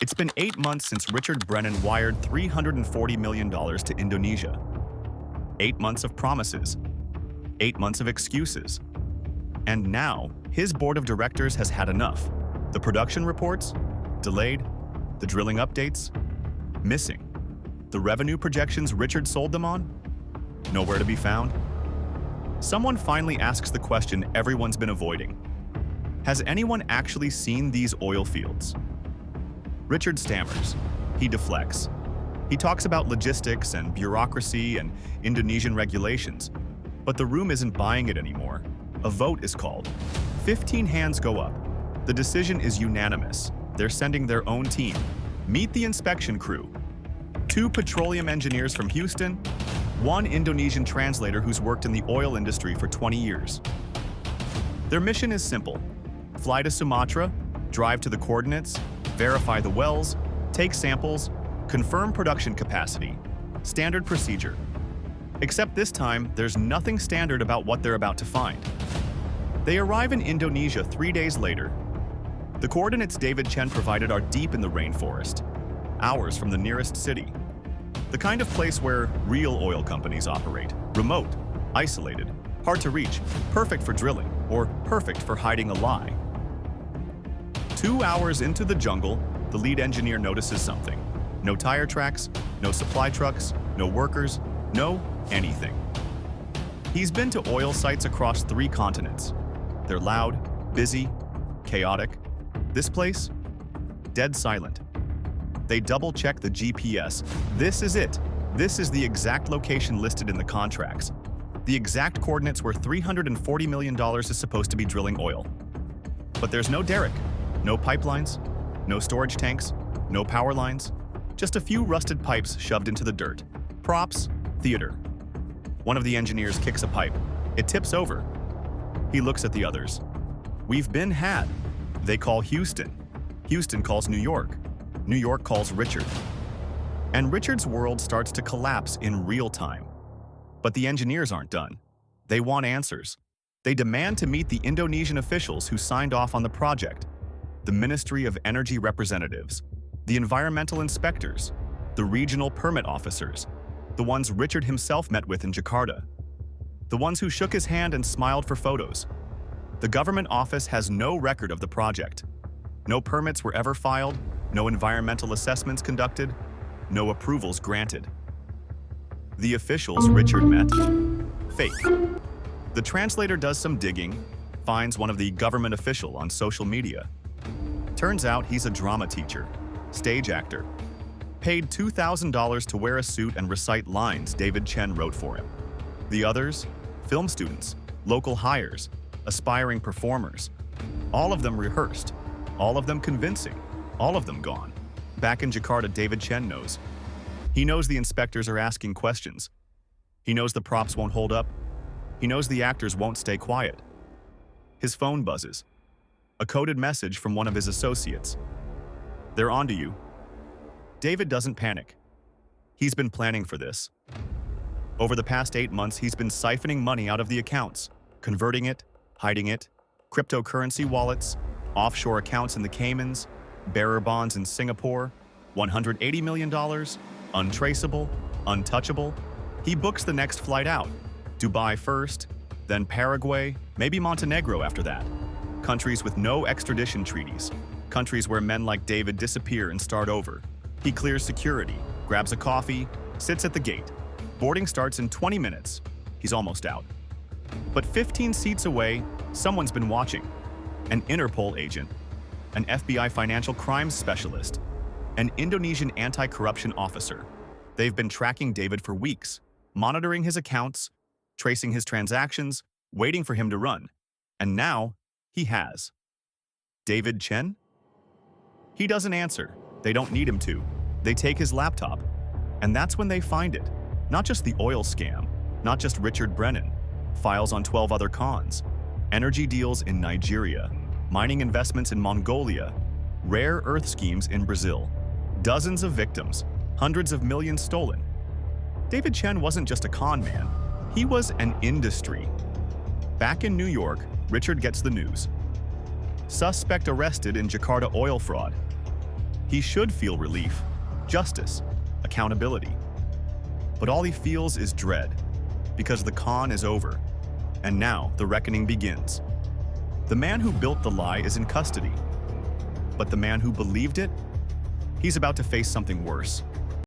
It's been 8 months since Richard Brennan wired $340 million to Indonesia. 8 months of promises, 8 months of excuses. And now, his board of directors has had enough. The production reports, delayed. The drilling updates, missing. The revenue projections Richard sold them on, nowhere to be found. Someone finally asks the question everyone's been avoiding. Has anyone actually seen these oil fields? Richard stammers. He deflects. He talks about logistics and bureaucracy and Indonesian regulations. But the room isn't buying it anymore. A vote is called. 15 hands go up. The decision is unanimous. They're sending their own team. Meet the inspection crew. 2 petroleum engineers from Houston, 1 Indonesian translator who's worked in the oil industry for 20 years. Their mission is simple. Fly to Sumatra, drive to the coordinates, verify the wells, take samples, confirm production capacity. Standard procedure. Except this time, there's nothing standard about what they're about to find. They arrive in Indonesia 3 days later. The coordinates David Chen provided are deep in the rainforest, hours from the nearest city. The kind of place where real oil companies operate. Remote, isolated, hard to reach, perfect for drilling, or perfect for hiding a lie. 2 hours into the jungle, the lead engineer notices something. No tire tracks, no supply trucks, no workers, no anything. He's been to oil sites across 3 continents. They're loud, busy, chaotic. This place? Dead silent. They double-check the GPS. This is it. This is the exact location listed in the contracts. The exact coordinates where $340 million is supposed to be drilling oil. But there's no derrick, no pipelines, no storage tanks, no power lines, just a few rusted pipes shoved into the dirt. Props, theater. One of the engineers kicks a pipe. It tips over. He looks at the others. We've been had. They call Houston. Houston calls New York. New York calls Richard. And Richard's world starts to collapse in real time. But the engineers aren't done. They want answers. They demand to meet the Indonesian officials who signed off on the project, the Ministry of Energy representatives, the environmental inspectors, the regional permit officers, the ones Richard himself met with in Jakarta, the ones who shook his hand and smiled for photos. The government office has no record of the project. No permits were ever filed, no environmental assessments conducted, no approvals granted. The officials Richard met? Fake. The translator does some digging, finds one of the government official on social media. Turns out he's a drama teacher, stage actor. Paid $2,000 to wear a suit and recite lines David Chen wrote for him. The others? Film students, local hires, aspiring performers. All of them rehearsed, all of them convincing, all of them gone. Back in Jakarta, David Chen knows. He knows the inspectors are asking questions. He knows the props won't hold up. He knows the actors won't stay quiet. His phone buzzes. A coded message from one of his associates. They're onto you. David doesn't panic. He's been planning for this. Over the past 8 months, he's been siphoning money out of the accounts, converting it, hiding it, cryptocurrency wallets, offshore accounts in the Caymans, bearer bonds in Singapore, $180 million, untraceable, untouchable. He books the next flight out. Dubai first, then Paraguay, maybe Montenegro after that. Countries with no extradition treaties. Countries where men like David disappear and start over. He clears security, grabs a coffee, sits at the gate. Boarding starts in 20 minutes. He's almost out. But 15 seats away, someone's been watching. An Interpol agent, an FBI financial crimes specialist, an Indonesian anti-corruption officer. They've been tracking David for weeks, monitoring his accounts, tracing his transactions, waiting for him to run. And now, he has. David Chen? He doesn't answer. They don't need him to. They take his laptop. And that's when they find it. Not just the oil scam, not just Richard Brennan. Files on 12 other cons. Energy deals in Nigeria. Mining investments in Mongolia. Rare earth schemes in Brazil. Dozens of victims. Hundreds of millions stolen. David Chen wasn't just a con man. He was an industry. Back in New York, Richard gets the news. Suspect arrested in Jakarta oil fraud. He should feel relief, justice, accountability. But all he feels is dread, because the con is over, and now the reckoning begins. The man who built the lie is in custody, but the man who believed it, he's about to face something worse.